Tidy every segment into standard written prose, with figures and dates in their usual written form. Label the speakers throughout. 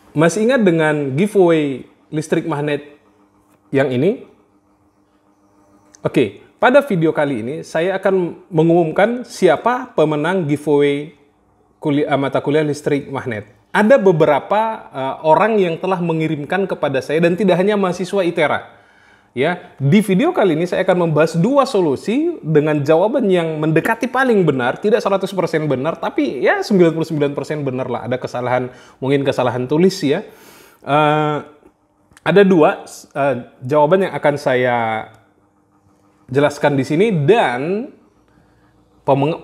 Speaker 1: Masih ingat dengan giveaway listrik magnet yang ini? Oke, pada video kali ini saya akan mengumumkan siapa pemenang giveaway mata kuliah listrik magnet. Ada beberapa orang yang telah mengirimkan kepada saya dan tidak hanya mahasiswa ITERA. Ya, di video kali ini saya akan membahas dua solusi dengan jawaban yang mendekati paling benar, tidak 100% benar, tapi ya 99% benar lah. Ada kesalahan, mungkin kesalahan tulis ya. Ada dua jawaban yang akan saya jelaskan di sini dan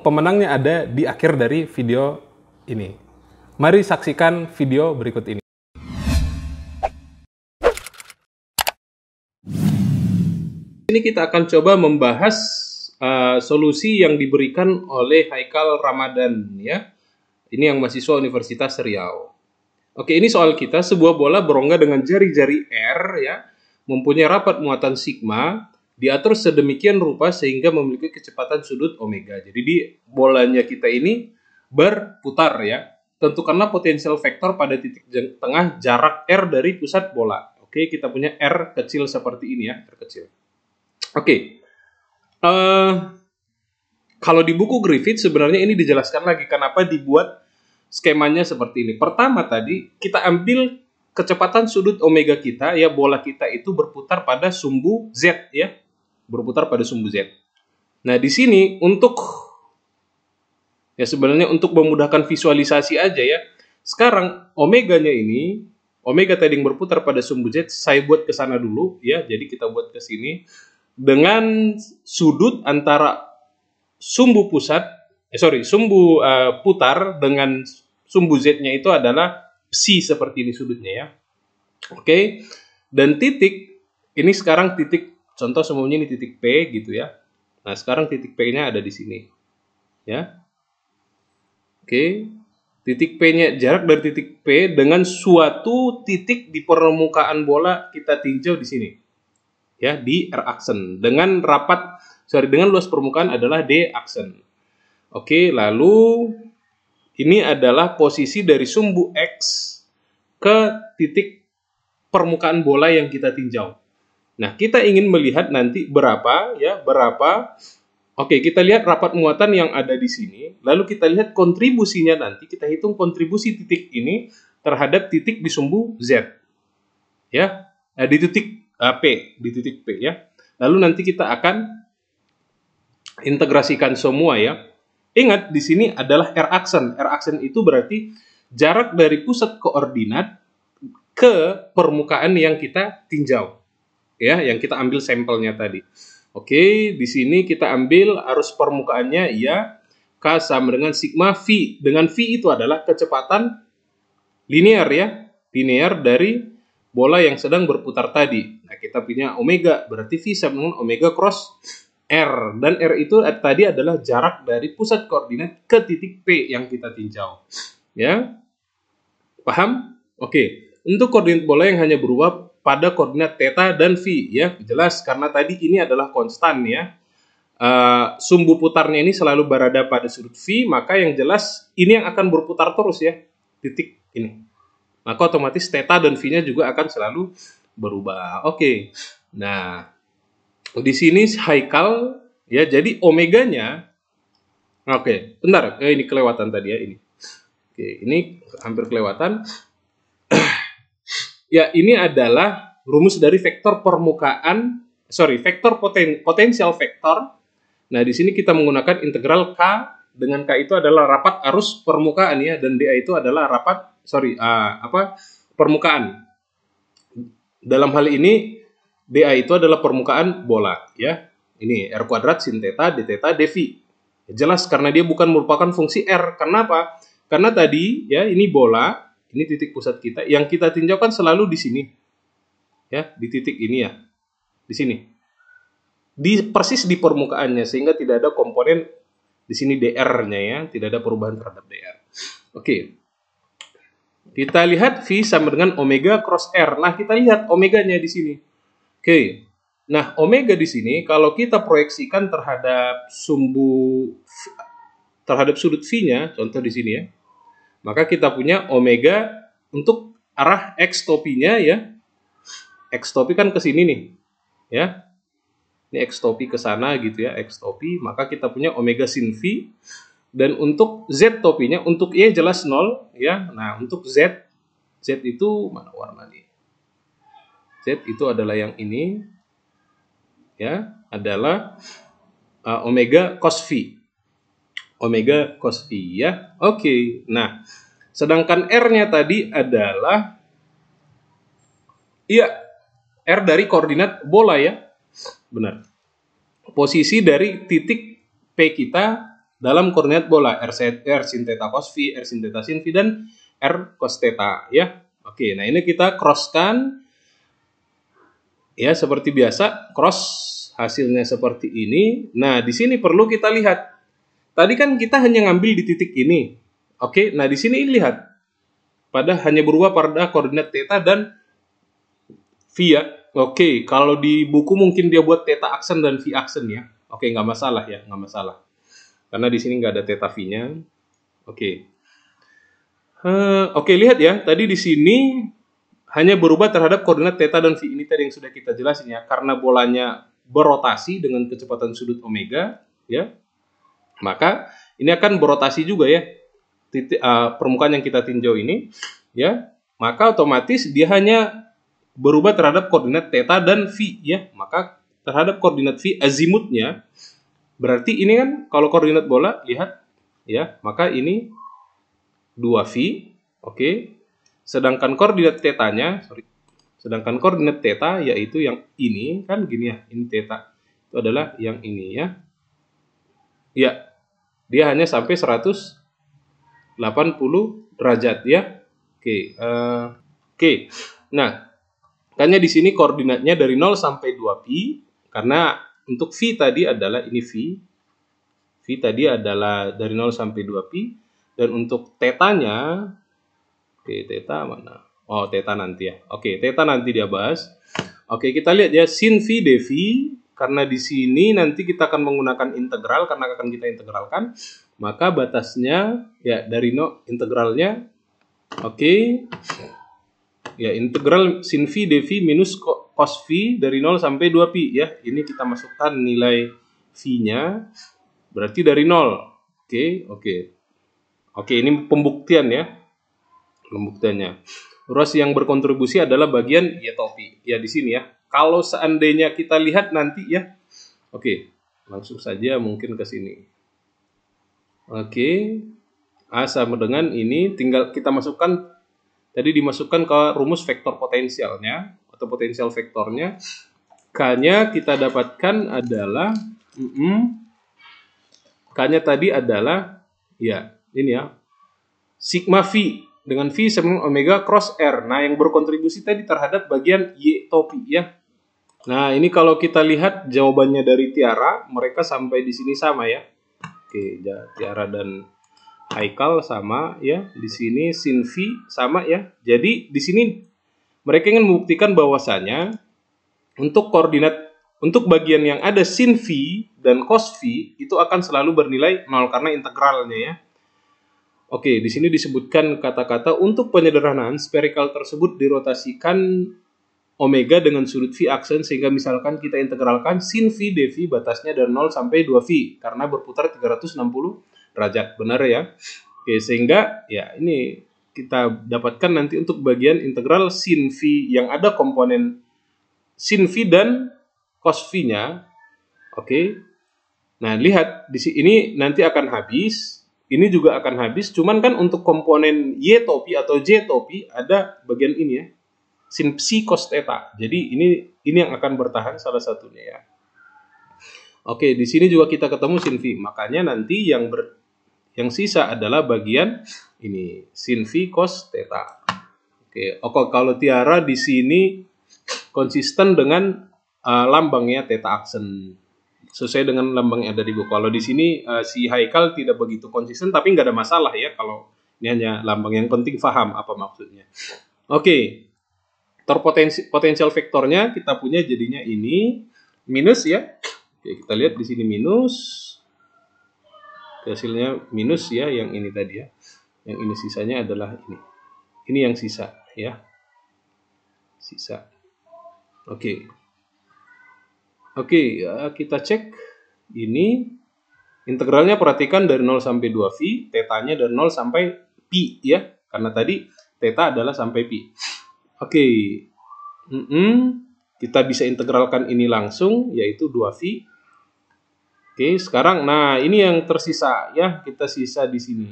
Speaker 1: pemenangnya ada di akhir dari video ini. Mari saksikan video berikut ini. Ini kita akan coba membahas solusi yang diberikan oleh Haikal Ramadan ya. Ini yang mahasiswa Universitas Riau. Oke, ini soal kita. Sebuah bola berongga dengan jari-jari R ya, mempunyai rapat muatan sigma, diatur sedemikian rupa sehingga memiliki kecepatan sudut omega. Jadi di bolanya kita ini berputar ya. Tentukanlah potensial vektor pada titik tengah jarak R dari pusat bola. Oke, kita punya R kecil seperti ini ya, R kecil. Oke, kalau di buku Griffith sebenarnya ini dijelaskan lagi kenapa dibuat skemanya seperti ini. Pertama tadi kita ambil kecepatan sudut omega kita ya, bola kita itu berputar pada sumbu Z ya, berputar pada sumbu Z. Nah di sini untuk ya sebenarnya untuk memudahkan visualisasi aja ya. Sekarang omeganya ini, omega tadi yang berputar pada sumbu Z, saya buat ke sana dulu ya. Jadi kita buat ke sini dengan sudut antara sumbu putar dengan sumbu Z-nya itu adalah psi seperti ini sudutnya ya. Oke. Dan titik ini sekarang titik contoh semuanya ini titik P gitu ya. Nah, sekarang titik P-nya ada di sini. Ya. Oke. Titik P-nya jarak dari titik P dengan suatu titik di permukaan bola kita tinjau di sini. Ya, di R-aksen dengan dengan luas permukaan adalah D-aksen. Oke, lalu ini adalah posisi dari sumbu X ke titik permukaan bola yang kita tinjau. Nah, kita ingin melihat nanti berapa. Oke, kita lihat rapat muatan yang ada di sini. Lalu kita lihat kontribusinya nanti, kita hitung kontribusi titik ini terhadap titik di sumbu Z. Ya, di titik P ya. Lalu nanti kita akan integrasikan semua ya. Ingat di sini adalah R-aksen. R-aksen itu berarti jarak dari pusat koordinat ke permukaan yang kita tinjau. Ya, yang kita ambil sampelnya tadi. Oke, di sini kita ambil arus permukaannya ya K sama dengan sigma V. Dengan V itu adalah kecepatan linear ya. Linear dari bola yang sedang berputar tadi. Nah, kita punya omega, berarti V sama dengan omega cross R. Dan R itu tadi adalah jarak dari pusat koordinat ke titik P yang kita tinjau. Ya, paham? Oke, untuk koordinat bola yang hanya berubah pada koordinat theta dan V. Ya, jelas karena tadi ini adalah konstan ya. Sumbu putarnya ini selalu berada pada sudut V, maka yang jelas ini yang akan berputar terus ya, titik ini. Maka otomatis theta dan V-nya juga akan selalu berubah. Oke. Nah, di sini Haikal ya, jadi omeganya. Oke, bentar. Ini kelewatan tadi ya ini. Oke, ini hampir kelewatan. Ya, ini adalah rumus dari vektor potensial vektor. Nah, di sini kita menggunakan integral K dengan K itu adalah rapat arus permukaan ya, dan dA itu adalah permukaan. Dalam hal ini dA itu adalah permukaan bola ya. Ini R kuadrat sin theta d theta dV. Jelas karena dia bukan merupakan fungsi R. Kenapa? Karena tadi ya ini bola, ini titik pusat kita yang kita tinjau kan selalu di sini. Ya, di titik ini ya. Di sini. Persis di permukaannya sehingga tidak ada komponen di sini dr-nya ya, tidak ada perubahan terhadap dr. Oke. Kita lihat V sama dengan omega cross R. Nah, kita lihat omeganya di sini. Oke. Nah, omega di sini kalau kita proyeksikan terhadap sudut V-nya, contoh di sini ya. Maka kita punya omega untuk arah X topinya ya. X topi kan ke sini nih. Ya. Ini X topi ke sana gitu ya, X topi, maka kita punya omega sin V. Dan untuk Z topinya, untuk Y jelas 0 ya. Nah, untuk Z itu mana warna nih? Z itu adalah yang ini ya, adalah omega cos V. Omega cos V ya. Oke. Nah, sedangkan R-nya tadi adalah iya, R dari koordinat bola ya. Benar. Posisi dari titik P kita dalam koordinat bola, R sin theta cos V, R sin theta sin V, dan R cos theta ya. Oke, nah ini kita crosskan ya, seperti biasa, cross hasilnya seperti ini. Nah, di sini perlu kita lihat. Tadi kan kita hanya ngambil di titik ini. Oke, nah di sini lihat. Pada hanya berubah pada koordinat theta dan V ya. Oke, kalau di buku mungkin dia buat theta aksen dan V aksen ya. Oke, nggak masalah ya, nggak masalah. Karena di sini nggak ada theta V-nya. Oke. Oke, lihat ya. Tadi di sini hanya berubah terhadap koordinat theta dan V. Ini tadi yang sudah kita jelasin ya. Karena bolanya berotasi dengan kecepatan sudut omega, ya. Maka ini akan berotasi juga ya, permukaan yang kita tinjau ini ya, maka otomatis dia hanya berubah terhadap koordinat theta dan V ya. Maka terhadap koordinat V azimutnya, berarti ini kan kalau koordinat bola lihat ya, maka ini 2V, oke. Sedangkan koordinat tetanya, sedangkan koordinat theta yaitu yang ini kan gini ya, ini theta itu adalah yang ini ya. Ya, dia hanya sampai 180 derajat ya. Oke. Nah, makanya di sini koordinatnya dari 0 sampai 2pi, karena untuk V tadi adalah ini V. V tadi adalah dari 0 sampai 2pi, dan untuk tetanya, oke, theta mana? Oh, theta nanti ya. Oke, theta nanti dia bahas. Oke, kita lihat ya, sin V dV. Karena di sini nanti kita akan menggunakan integral, karena akan kita integralkan, maka batasnya ya dari integralnya, oke, ya integral sin V dV minus cos V dari 0 sampai 2pi ya. Ini kita masukkan nilai V-nya, berarti dari 0. Oke, ini pembuktian ya. Pembuktiannya. Terus yang berkontribusi adalah bagian Y topi. Ya di sini ya. Kalau seandainya kita lihat nanti ya. Oke, langsung saja mungkin ke sini. Oke. A sama dengan ini, tinggal kita masukkan, tadi dimasukkan ke rumus vektor potensialnya atau potensial vektornya. K-nya kita dapatkan adalah K-nya tadi adalah ya, ini ya. Sigma V dengan V sama omega cross R. Nah, yang berkontribusi tadi terhadap bagian Y topi ya. Nah, ini kalau kita lihat jawabannya dari Tiara, mereka sampai di sini sama ya. Oke, Tiara dan Haikal sama ya. Di sini sin V sama ya. Jadi di sini mereka ingin membuktikan bahwasanya untuk koordinat, untuk bagian yang ada sin V dan cos V itu akan selalu bernilai 0 karena integralnya ya. Oke, di sini disebutkan kata-kata untuk penyederhanaan spherical tersebut dirotasikan omega dengan sudut V aksen, sehingga misalkan kita integralkan sin V dV batasnya dari 0 sampai 2V karena berputar 360 derajat. Benar ya? Oke, sehingga ya ini kita dapatkan nanti untuk bagian integral sin V yang ada komponen sin V dan cos V-nya. Oke. Nah, lihat di sini nanti akan habis. Ini juga akan habis, cuman kan untuk komponen Y topi atau J topi ada bagian ini ya. Sin psi cos theta. Jadi ini yang akan bertahan salah satunya ya. Oke, di sini juga kita ketemu sin V. Makanya nanti yang sisa adalah bagian ini sin V cos theta. Oke, kalau Tiara di sini konsisten dengan lambangnya theta aksen. Sesuai dengan lambang yang ada di buku. Kalau di sini si Haikal tidak begitu konsisten, tapi nggak ada masalah ya kalau ini hanya lambang. Yang penting paham apa maksudnya. Oke. Potensial vektornya kita punya jadinya ini minus ya. Oke, kita lihat di sini minus. Hasilnya minus ya, yang ini tadi ya. Yang ini sisanya adalah ini. Ini yang sisa ya. Sisa. Oke. Oke, ya, kita cek ini integralnya, perhatikan dari 0 sampai 2 pi, tetanya dari 0 sampai pi ya. Karena tadi theta adalah sampai pi. Oke. Kita bisa integralkan ini langsung, yaitu 2 pi. Oke, sekarang nah ini yang tersisa ya, kita sisa di sini.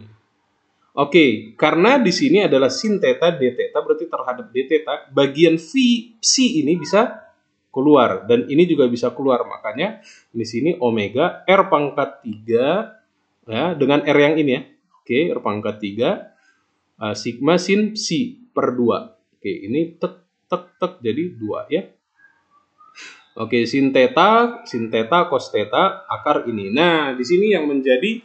Speaker 1: Oke, karena di sini adalah sin theta d theta, berarti terhadap d theta bagian psi ini bisa keluar dan ini juga bisa keluar. Makanya di sini omega r pangkat 3 ya, dengan r yang ini ya. Oke, r pangkat 3 sigma sin psi per 2. Oke, ini tek tek tek jadi 2 ya. Oke, sin theta, cos theta, akar ini. Nah, di sini yang menjadi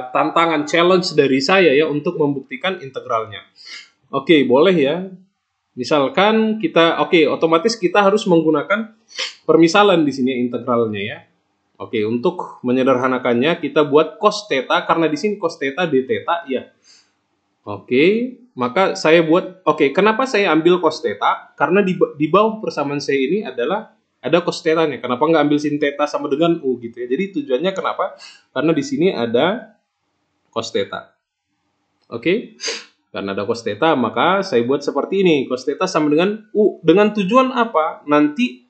Speaker 1: tantangan, challenge dari saya ya untuk membuktikan integralnya. Oke, boleh ya. Misalkan kita, otomatis kita harus menggunakan permisalan di sini integralnya ya. Oke, untuk menyederhanakannya kita buat cos theta, karena di sini cos theta d theta ya. Oke, maka saya buat, kenapa saya ambil cos theta? Karena di bawah persamaan saya ini adalah ada cos theta-nya. Kenapa nggak ambil sin theta sama dengan U gitu ya? Jadi tujuannya kenapa? Karena di sini ada cos theta. Oke? Karena ada cos theta, maka saya buat seperti ini. Cos theta sama dengan U. Dengan tujuan apa? Nanti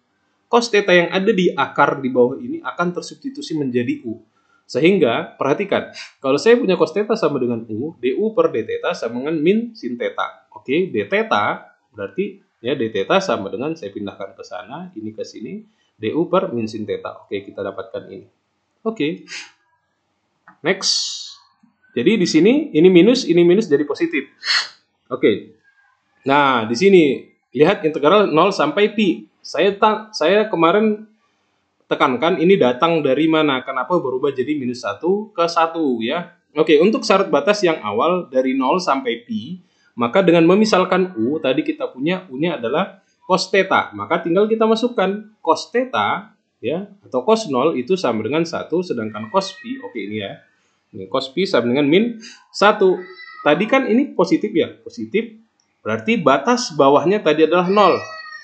Speaker 1: cos theta yang ada di akar di bawah ini akan tersubstitusi menjadi U. Sehingga, perhatikan, kalau saya punya cos theta sama dengan U, du per d theta sama dengan min sin theta. Oke, d theta berarti ya d theta sama dengan, saya pindahkan ke sana, ini ke sini, du per min sin theta. Oke, kita dapatkan ini. Oke. Next. Jadi di sini ini minus jadi positif. Oke. Nah, di sini lihat integral 0 sampai pi. Saya kemarin tekankan ini datang dari mana? Kenapa berubah jadi minus 1 ke 1 ya? Oke, untuk syarat batas yang awal dari 0 sampai pi, maka dengan memisalkan U, tadi kita punya U-nya adalah cos theta. Maka tinggal kita masukkan cos theta ya, atau cos 0 itu sama dengan 1, sedangkan cos pi, ini ya. Ini cos pi sama dengan min 1. Tadi kan ini positif ya, positif. Berarti batas bawahnya tadi adalah 0.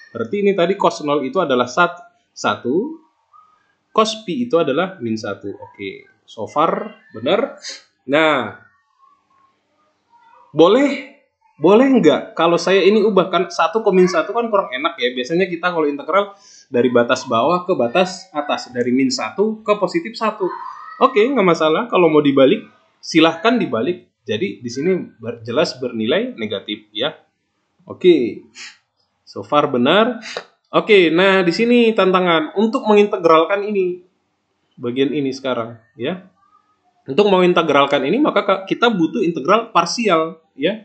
Speaker 1: Berarti ini tadi cos 0 itu adalah 1. Cos pi itu adalah min 1. Oke, so far benar. Nah, boleh nggak kalau saya ini ubahkan 1 ke min 1 kan kurang enak ya. Biasanya kita kalau integral dari batas bawah ke batas atas, dari min 1 ke positif 1. Oke, nggak masalah. Kalau mau dibalik, silahkan dibalik. Jadi di sini jelas bernilai negatif ya. Oke, so far benar. Oke, nah di sini tantangan untuk mengintegralkan ini, bagian ini sekarang ya. Untuk mengintegralkan ini maka kita butuh integral parsial ya.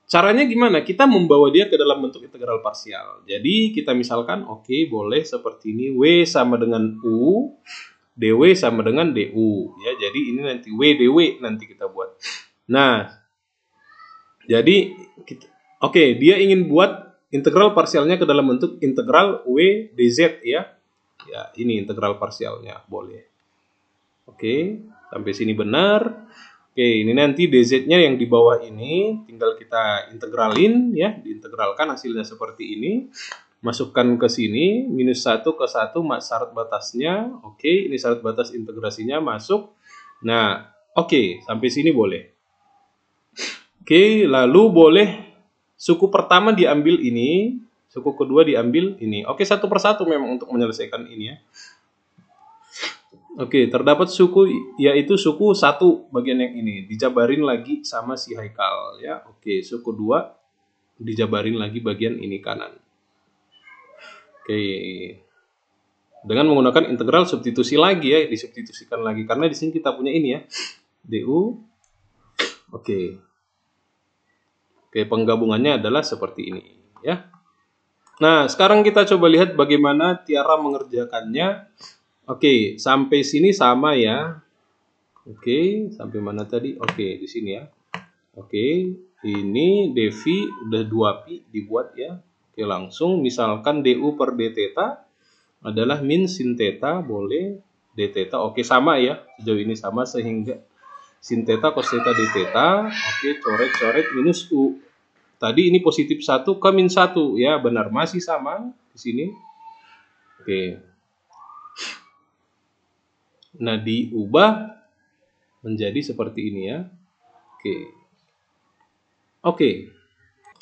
Speaker 1: Caranya gimana? Kita membawa dia ke dalam bentuk integral parsial. Jadi kita misalkan, boleh seperti ini, W sama dengan U, dw sama dengan du ya. Jadi ini nanti W dw nanti kita buat. Nah, jadi dia ingin buat integral parsialnya ke dalam bentuk integral W dz ya. Ya, ini integral parsialnya, boleh. Sampai sini benar. Ini nanti dz-nya yang di bawah ini tinggal kita integralin ya, diintegralkan hasilnya seperti ini. Masukkan ke sini, minus 1 ke 1 syarat batasnya. Ini syarat batas integrasinya masuk. Nah, sampai sini boleh. Lalu boleh suku pertama diambil ini, suku kedua diambil ini. Satu persatu memang untuk menyelesaikan ini ya. Terdapat suku, yaitu suku 1 bagian yang ini dijabarin lagi sama si Haikal ya. Suku 2 dijabarin lagi bagian ini kanan. Dengan menggunakan integral substitusi lagi ya, disubstitusikan lagi karena di sini kita punya ini ya, du. Penggabungannya adalah seperti ini ya. Nah, sekarang kita coba lihat bagaimana Tiara mengerjakannya. Sampai sini sama ya. Sampai mana tadi? Di sini ya. Ini Devi udah 2pi dibuat ya. Langsung misalkan du per d theta adalah min sin theta, boleh d theta. Sama ya. Sejauh ini sama sehingga sin theta cos theta d theta. Coret-coret minus u. Tadi ini positif 1 ke min 1 ya, benar masih sama di sini. Oke. Nah, diubah menjadi seperti ini ya. Oke. Oke.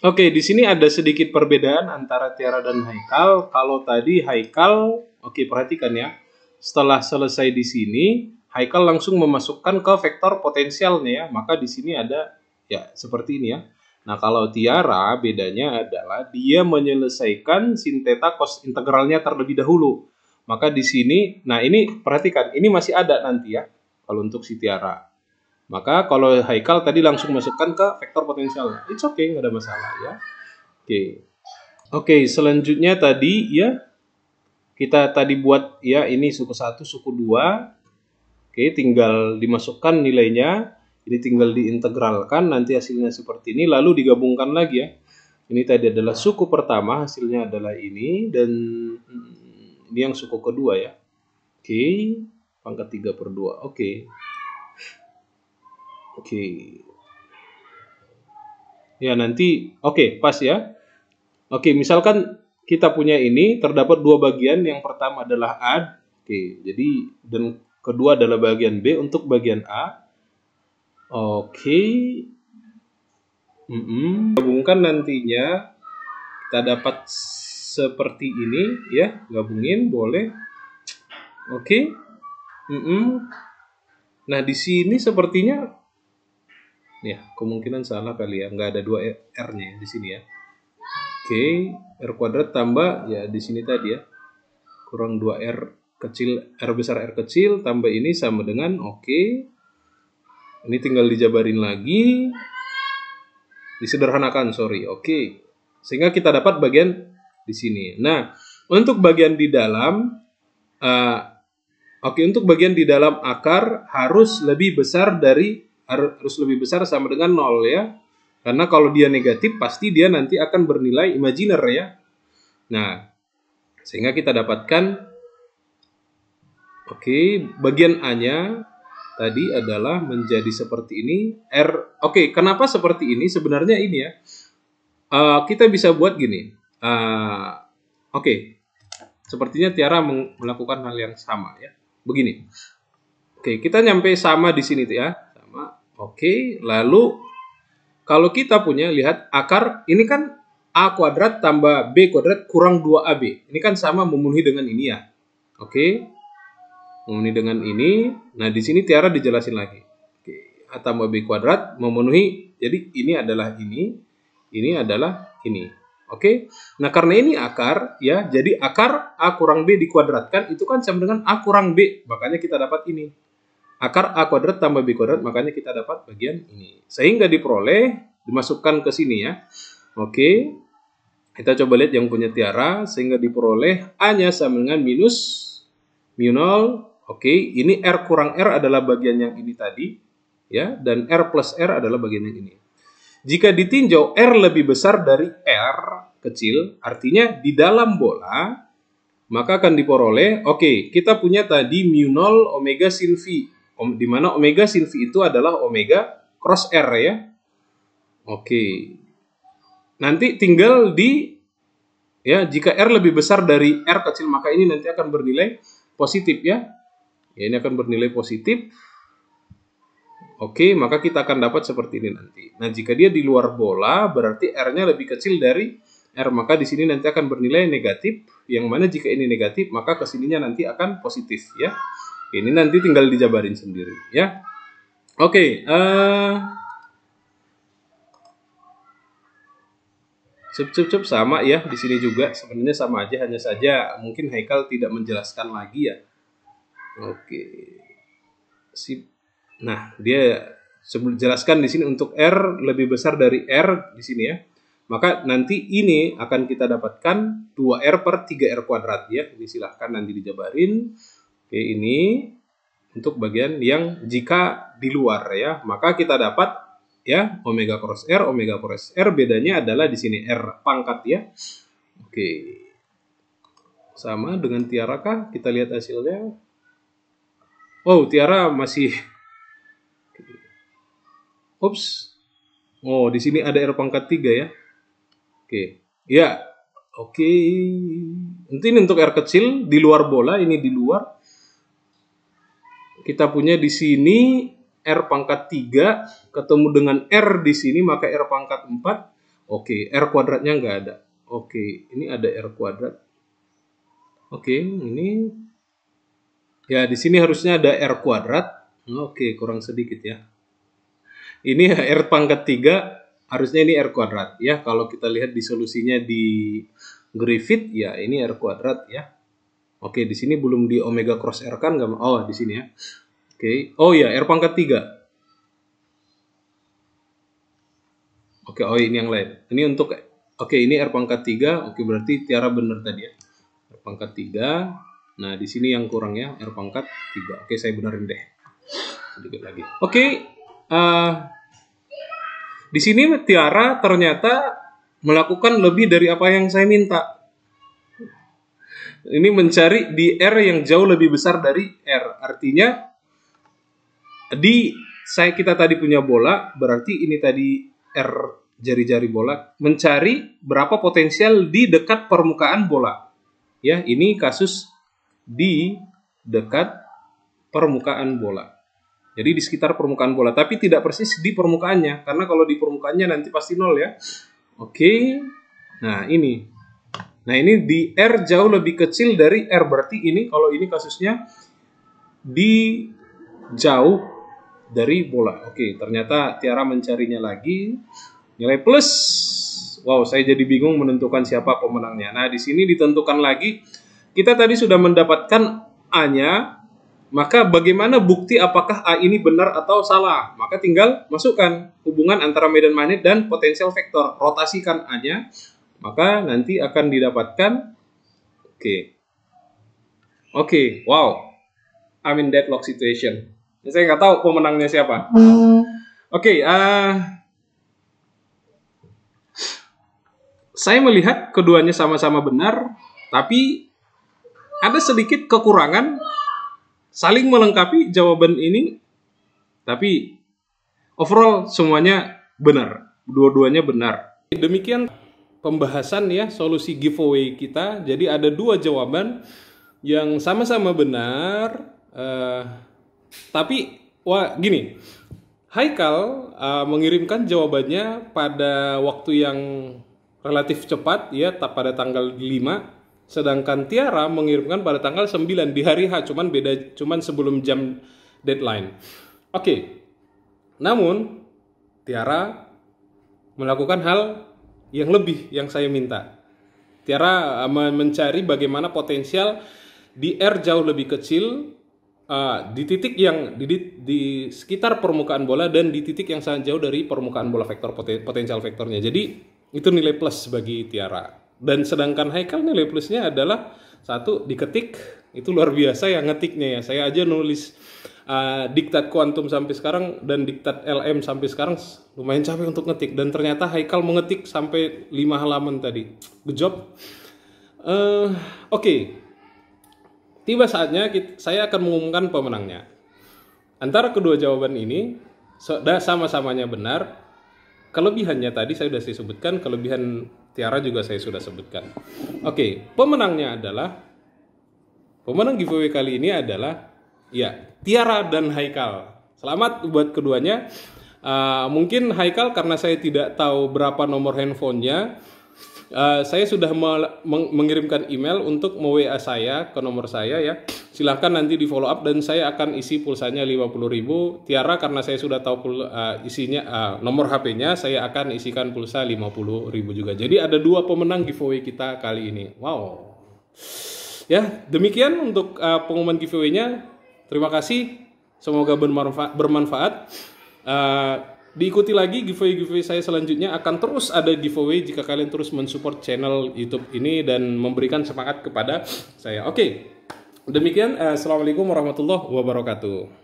Speaker 1: Oke, di sini ada sedikit perbedaan antara Tiara dan Haikal. Kalau tadi Haikal, oke perhatikan ya. Setelah selesai di sini, Haikal langsung memasukkan ke vektor potensialnya ya. Maka di sini ada ya seperti ini ya. Nah, kalau Tiara bedanya adalah dia menyelesaikan sin theta cos integralnya terlebih dahulu. Maka di sini, nah ini perhatikan, ini masih ada nanti ya. Kalau untuk si Tiara. Maka kalau Haikal tadi langsung masukkan ke vektor potensialnya. It's okay, nggak ada masalah ya. Oke. Oke, selanjutnya tadi ya kita tadi buat ya ini suku 1, suku 2. Oke, tinggal dimasukkan nilainya. Ini tinggal diintegralkan, nanti hasilnya seperti ini lalu digabungkan lagi ya. Ini tadi adalah suku pertama, hasilnya adalah ini dan ini yang suku kedua ya. Oke, pangkat 3/2. Oke. Oke. Ya, nanti oke, pas ya. Oke, misalkan kita punya ini terdapat dua bagian, yang pertama adalah A. Oke, jadi dan kedua adalah bagian B untuk bagian A. Oke. Gabungkan nantinya kita dapat seperti ini ya, gabungin boleh. Oke. Nah, di sini sepertinya ya, kemungkinan salah kali ya, nggak ada 2 R-nya di sini ya. Oke, R kuadrat tambah ya di sini tadi ya. Kurang 2R kecil, R besar R kecil tambah ini sama dengan oke. Ini tinggal dijabarin lagi. Disederhanakan, sorry. Oke. Sehingga kita dapat bagian di sini. Nah, untuk bagian di dalam untuk bagian di dalam akar harus lebih besar sama dengan 0 ya. Karena kalau dia negatif pasti dia nanti akan bernilai imajiner ya. Nah, sehingga kita dapatkan bagian A-nya tadi adalah menjadi seperti ini. Kenapa seperti ini? Sebenarnya ini ya. Kita bisa buat gini. Sepertinya Tiara melakukan hal yang sama ya. Begini. Kita nyampe sama di sini ya. Sama. Lalu kalau kita punya, lihat akar, ini kan A kuadrat tambah B kuadrat kurang 2AB. Ini kan sama memenuhi dengan ini ya. Memenuhi dengan ini. Nah, di sini Tiara dijelasin lagi. A tambah B kuadrat memenuhi, jadi ini adalah ini adalah ini. Nah, karena ini akar, ya, jadi akar A kurang B dikuadratkan, itu kan sama dengan A kurang B. Makanya kita dapat ini. Akar A kuadrat tambah B kuadrat, makanya kita dapat bagian ini. Sehingga diperoleh, dimasukkan ke sini ya. Kita coba lihat yang punya Tiara, sehingga diperoleh A-nya sama dengan minus mu0. Ini R kurang R adalah bagian yang ini tadi. Ya, dan R plus R adalah bagian yang ini. Jika ditinjau R lebih besar dari R kecil, artinya di dalam bola, maka akan diperoleh, kita punya tadi mu0 omega sin V. Di mana omega sin V itu adalah omega cross R ya. Nanti tinggal jika R lebih besar dari R kecil, maka ini nanti akan bernilai positif ya. Ini akan bernilai positif. Maka kita akan dapat seperti ini nanti. Nah, jika dia di luar bola, berarti R-nya lebih kecil dari R, maka di sini nanti akan bernilai negatif. Yang mana jika ini negatif, maka kesininya nanti akan positif ya. Ini nanti tinggal dijabarin sendiri ya. Sama ya di sini juga sebenarnya sama aja, hanya saja mungkin Haikal tidak menjelaskan lagi ya. Sip. Nah, dia jelaskan di sini untuk R lebih besar dari R di sini ya. Maka nanti ini akan kita dapatkan 2R per 3R kuadrat ya. Ini silahkan nanti dijabarin. Ini untuk bagian yang jika di luar ya, maka kita dapat ya omega cross R bedanya adalah di sini R pangkat ya. Sama dengan Tiara kah? Kita lihat hasilnya. Tiara masih di sini ada R pangkat 3 ya. Oke. Ya. Oke. Ini untuk R kecil di luar bola, ini di luar. Kita punya di sini R pangkat 3 ketemu dengan R di sini, maka R pangkat 4. Oke, R kuadratnya nggak ada. Oke, ini ada R kuadrat. Oke, ini ya di sini harusnya ada R kuadrat. Oke, kurang sedikit ya. Ini R pangkat 3, harusnya ini R kuadrat ya. Kalau kita lihat di solusinya di Griffith ya, ini R kuadrat ya. Oke, di sini belum di omega cross R kan? Oh, di sini ya. Oke. Oh ya, R pangkat 3. Oke, oh ini yang lain. Ini untuk oke, ini R pangkat 3. Oke, berarti Tiara benar tadi ya. R pangkat 3. Nah, di sini yang kurang ya, R pangkat 3. Oke, saya benerin deh. Sedikit lagi. Oke. Di sini Tiara ternyata melakukan lebih dari apa yang saya minta. Ini mencari di R yang jauh lebih besar dari R. Artinya kita tadi punya bola, berarti ini tadi R jari-jari bola, mencari berapa potensial di dekat permukaan bola. Ya, ini kasus di dekat permukaan bola. Jadi di sekitar permukaan bola, tapi tidak persis di permukaannya, karena kalau di permukaannya nanti pasti 0 ya. Oke. Nah, ini. Nah, ini di R jauh lebih kecil dari R, berarti ini kalau ini kasusnya di jauh dari bola. Oke, ternyata Tiara mencarinya lagi. Nilai plus. Wow, saya jadi bingung menentukan siapa pemenangnya. Nah, di sini ditentukan lagi. Kita tadi sudah mendapatkan A-nya. Maka bagaimana bukti apakah A ini benar atau salah? Maka tinggal masukkan hubungan antara medan magnet dan potensial vektor. Rotasikan A-nya. Maka nanti akan didapatkan. Oke, wow. I'm in deadlock situation. Saya nggak tahu pemenangnya siapa. Oke, saya melihat keduanya sama-sama benar, tapi ada sedikit kekurangan, saling melengkapi jawaban ini, tapi overall semuanya benar, dua-duanya benar. Demikian pembahasan ya solusi giveaway kita. Jadi ada dua jawaban yang sama-sama benar, tapi gini, Haikal mengirimkan jawabannya pada waktu yang relatif cepat ya, pada tanggal 5, sedangkan Tiara mengirimkan pada tanggal 9 di hari H, cuman sebelum jam deadline. Oke. Namun Tiara melakukan hal yang lebih yang saya minta. Tiara mencari bagaimana potensial di R jauh lebih kecil, di titik yang di sekitar permukaan bola dan di titik yang sangat jauh dari permukaan bola potensial vektornya. Jadi itu nilai plus bagi Tiara. Dan sedangkan Haikal nilai plusnya adalah 1 diketik, itu luar biasa ya ngetiknya ya. Saya aja nulis diktat kuantum sampai sekarang dan diktat LM sampai sekarang lumayan capek untuk ngetik, dan ternyata Haikal mengetik sampai 5 halaman tadi. Good job. Oke. Tiba saatnya saya akan mengumumkan pemenangnya. Antara kedua jawaban ini sama-samanya benar. Kelebihannya tadi saya sudah sebutkan, kelebihan Tiara juga saya sudah sebutkan. Oke, pemenangnya adalah, pemenang giveaway kali ini adalah ya Tiara dan Haikal. Selamat buat keduanya. Mungkin Haikal karena saya tidak tahu berapa nomor handphonenya, saya sudah mengirimkan email untuk WA saya ke nomor saya ya. Silahkan nanti di follow up dan saya akan isi pulsanya 50.000. Tiara karena saya sudah tahu isinya nomor HP-nya, saya akan isikan pulsa 50.000 juga. Jadi ada 2 pemenang giveaway kita kali ini. Wow. Ya, demikian untuk pengumuman giveaway-nya. Terima kasih. Semoga bermanfaat. Diikuti lagi giveaway saya selanjutnya, akan terus ada giveaway jika kalian terus mensupport channel YouTube ini dan memberikan semangat kepada saya. Oke, demikian. Assalamualaikum warahmatullahi wabarakatuh.